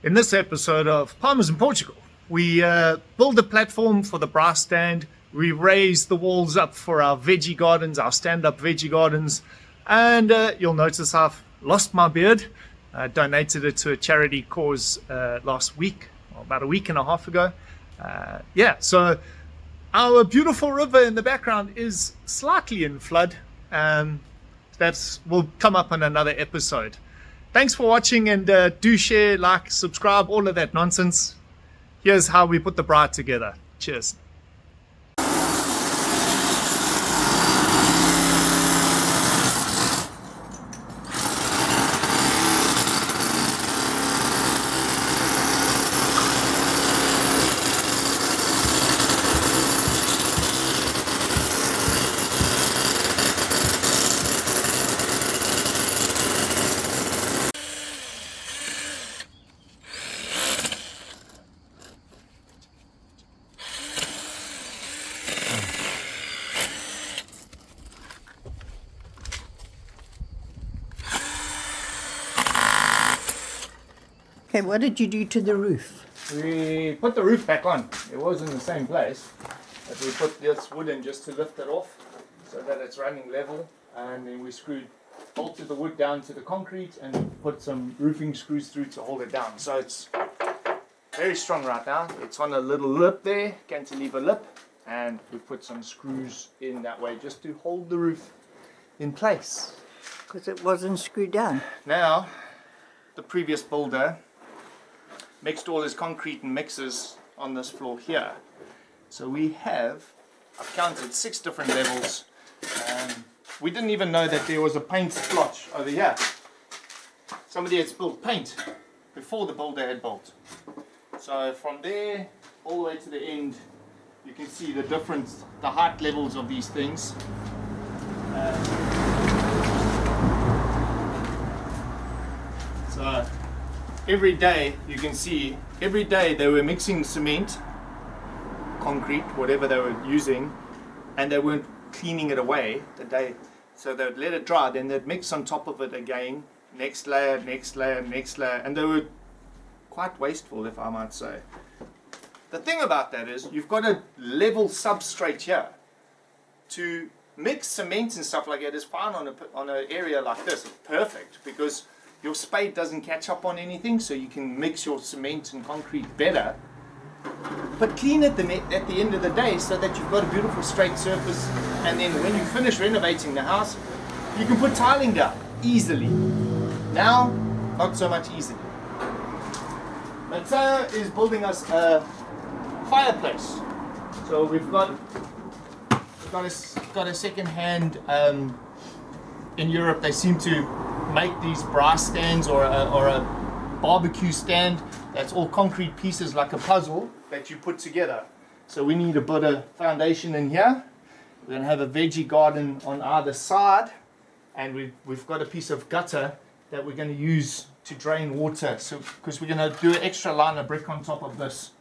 In this episode of Palmers in Portugal, we build a platform for the braai stand. We raise the walls up for our veggie gardens, our stand-up veggie gardens. And you'll notice I've lost my beard. I donated it to a charity cause last week, or about a week and a half ago. So our beautiful river in the background is slightly in flood. That will come up in another episode. Thanks for watching, and do share, like, subscribe, all of that nonsense. Here's how we put the braai together. Cheers. Okay, what did you do to the roof? We put the roof back on. It was in the same place, but we put this wood in just to lift it off so that it's running level, and then we bolted the wood down to the concrete and put some roofing screws through to hold it down. So it's very strong right now. It's on a little lip there, cantilever lip, and we put some screws in that way just to hold the roof in place. Because it wasn't screwed down. Now, the previous builder mixed all his concrete and mixers on this floor here. So I've counted 6 different levels. We didn't even know that there was a paint splotch over here. Somebody had spilled paint before the builder had built. So from there all the way to the end, you can see the difference, the height levels of these things. So every day you can see, every day they were mixing cement, concrete, whatever they were using, and they weren't cleaning it away the day. So they would let it dry, then they'd mix on top of it again, next layer, next layer, next layer, and they were quite wasteful, if I might say. The thing about that is you've got a level substrate here. To mix cement and stuff like that is fine on an area like this. It's perfect because your spade doesn't catch up on anything, so you can mix your cement and concrete better. But clean it at the end of the day so that you've got a beautiful straight surface, and then when you finish renovating the house, you can put tiling down easily. Now, not so much easily. Mateo is building us a fireplace. So we've got a second hand. In Europe, they seem to make these braai stands or a barbecue stand that's all concrete pieces like a puzzle that you put together. So we need a bit of foundation in here. We're going to have a veggie garden on either side, and we've got a piece of gutter that we're going to use to drain water. So because we're going to do an extra line of brick on top of this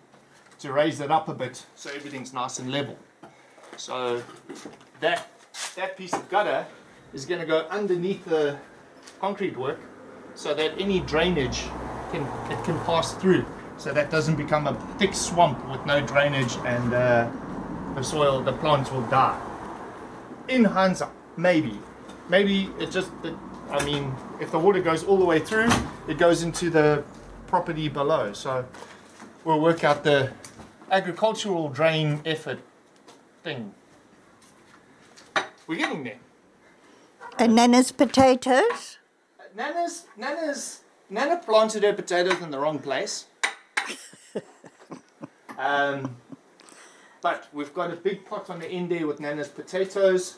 to raise it up a bit so everything's nice and level. So that piece of gutter is going to go underneath the concrete work so that any drainage can pass through, so that doesn't become a thick swamp with no drainage, and the plants will die. In hindsight, maybe it just, if the water goes all the way through, it goes into the property below. So we'll work out the agricultural drain effort thing. We're getting there. And Nana's potatoes? Nana planted her potatoes in the wrong place. But we've got a big pot on the end there with Nana's potatoes.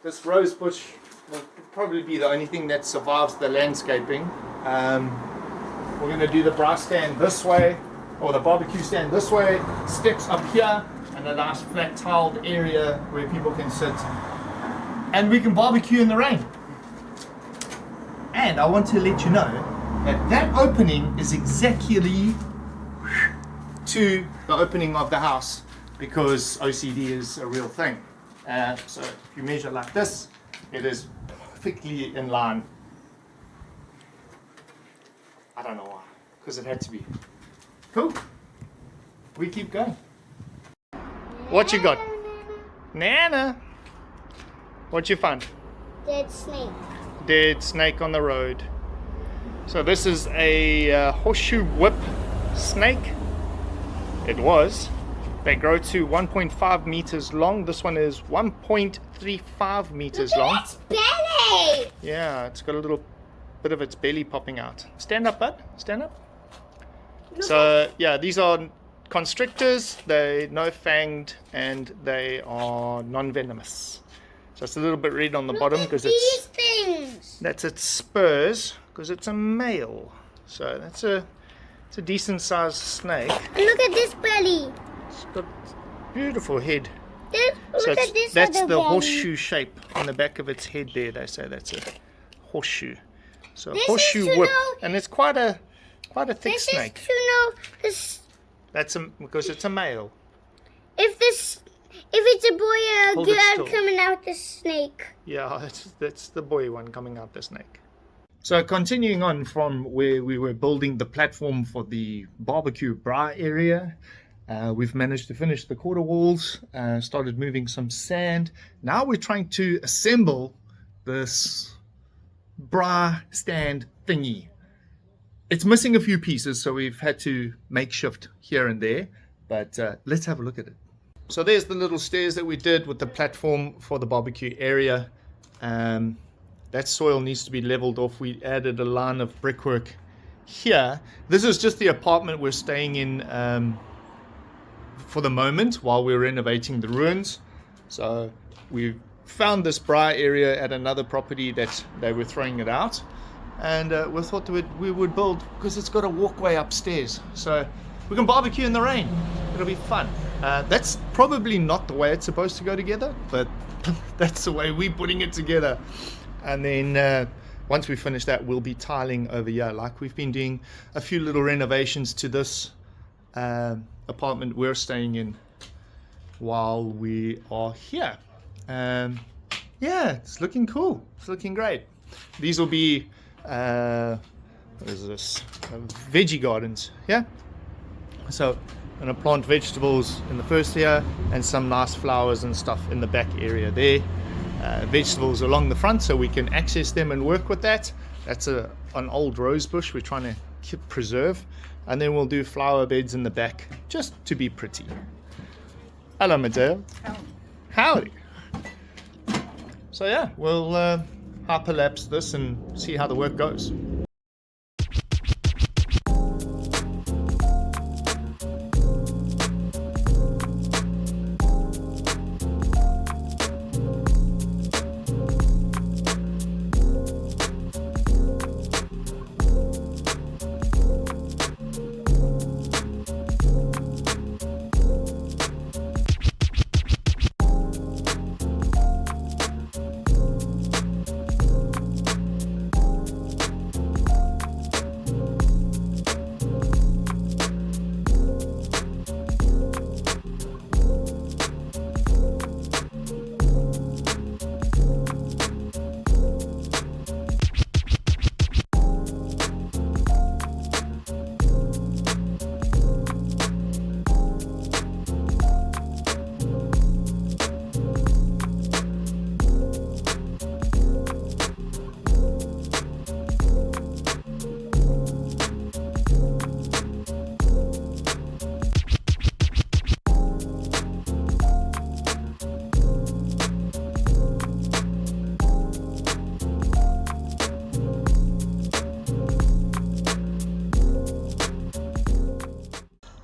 This rose bush will probably be the only thing that survives the landscaping. We're going to do the braai stand this way, or the barbecue stand this way, steps up here, and a nice flat tiled area where people can sit. And we can barbecue in the rain. And I want to let you know that opening is exactly to the opening of the house, because OCD is a real thing. So if you measure like this, it is perfectly in line. I don't know why. because it had to be. Cool. We keep going. What you got? Nana. What you find? Dead snake. Dead snake on the road. So this is a horseshoe whip snake. It was. They grow to 1.5 meters long. This one is 1.35 meters long. Its belly. Yeah, it's got a little bit of its belly popping out. Stand up, bud. Stand up. So yeah, these are constrictors. They're no-fanged and they are non-venomous. So it's a little bit red on the bottom because These things. that's its spurs because it's a male. So it's a decent sized snake. And look at this belly. It's got beautiful head. Look So at this that's other the belly. horseshoe shape on the back of its head there. They say that's a horseshoe. So This is horseshoe to whip, know- and it's quite a thick This snake. is to know this, That's because it's a male. if it's a boy or Hold a it girl still. coming out the snake. Yeah, that's the boy one coming out the snake. So continuing on from where we were building the platform for the barbecue braai area, we've managed to finish the quarter walls, started moving some sand. Now we're trying to assemble this braai stand thingy. It's missing a few pieces, so we've had to makeshift here and there, but let's have a look at it. So there's the little stairs that we did with the platform for the barbecue area. That soil needs to be leveled off. We added a line of brickwork here. This is just the apartment we're staying in for the moment while we're renovating the ruins. So we found this braai area at another property that they were throwing it out, and we thought we would build because it's got a walkway upstairs, so we can barbecue in the rain. It'll be fun. That's probably not the way it's supposed to go together, but that's the way we're putting it together. And then once we finish that, we'll be tiling over here, like we've been doing a few little renovations to this apartment we're staying in while we are here. Yeah, it's looking cool. It's looking great. These will be what is this? Veggie gardens. Yeah. So I'm gonna plant vegetables in the first year and some nice flowers and stuff in the back area there. Vegetables along the front so we can access them and work with that. That's an old rose bush we're trying to preserve, and then we'll do flower beds in the back just to be pretty. Hello, Mateo. Howdy. So yeah, we'll hyperlapse this and see how the work goes.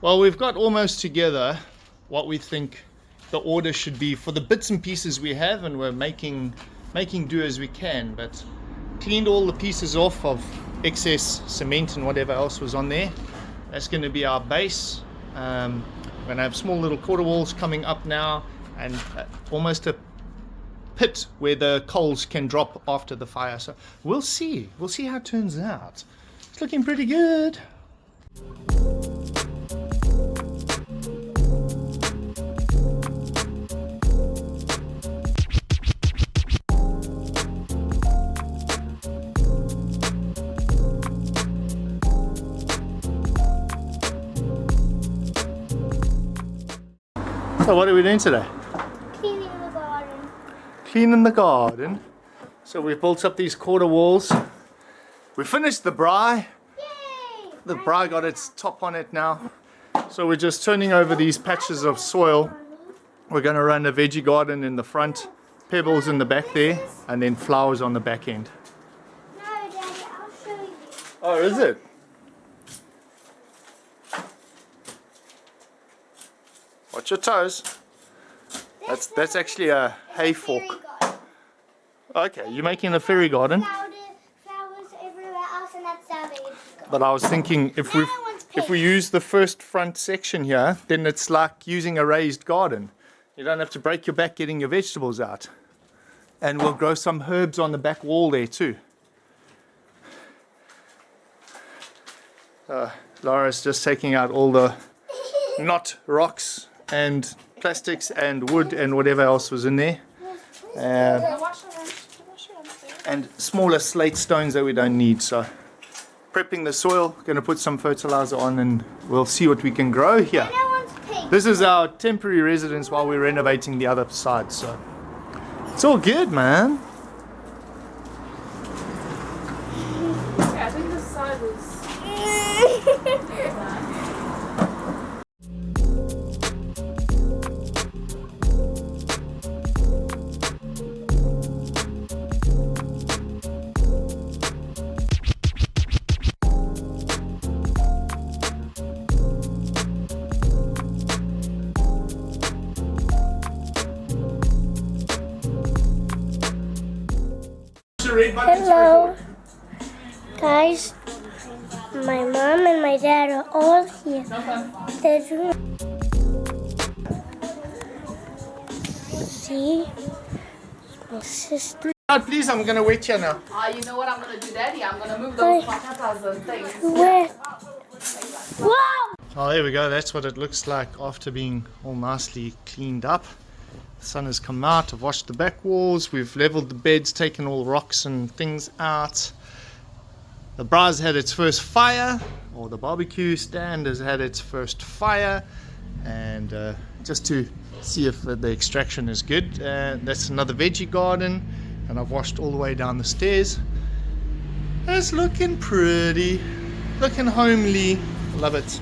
Well, we've got almost together what we think the order should be for the bits and pieces we have, and we're making do as we can, but cleaned all the pieces off of excess cement and whatever else was on there. That's going to be our base. We're going to have small little quarter walls coming up now, and almost a pit where the coals can drop after the fire. So we'll see how it turns out. It's looking pretty good. So what are we doing today? Cleaning the garden. Cleaning the garden. So we built up these quarter walls. We finished the braai. Yay! The braai got its top on it now. So we're just turning over these patches of soil. We're going to run a veggie garden in the front, pebbles in the back there, and then flowers on the back end. No, Daddy, I'll show you. Oh, is it? Watch your toes. That's actually a hay fork. Okay, you're making a fairy garden. Flowers everywhere else, and that's our veggie garden. But I was thinking if we use the first front section here, then it's like using a raised garden. You don't have to break your back getting your vegetables out. And we'll grow some herbs on the back wall there too. Laura's just taking out all the not rocks and plastics and wood and whatever else was in there. And smaller slate stones that we don't need. So prepping the soil, going to put some fertilizer on, and we'll see what we can grow here. This is our temporary residence while we're renovating the other side, so it's all good, man. Yeah, I think this side is. Hello, guys. My mom and my dad are all here. They're doing. See, my sister. Please, I'm going to wait here now. You know what I'm gonna do, Daddy? I'm gonna move those patatas and things. Where? Wow! Oh, there we go. That's what it looks like after being all nicely cleaned up. The sun has come out. I've washed the back walls. We've leveled the beds, taken all the rocks and things out. The brai's had its first fire, or the barbecue stand has had its first fire. And just to see if the extraction is good. That's another veggie garden. And I've washed all the way down the stairs. It's looking pretty. Looking homely. Love it.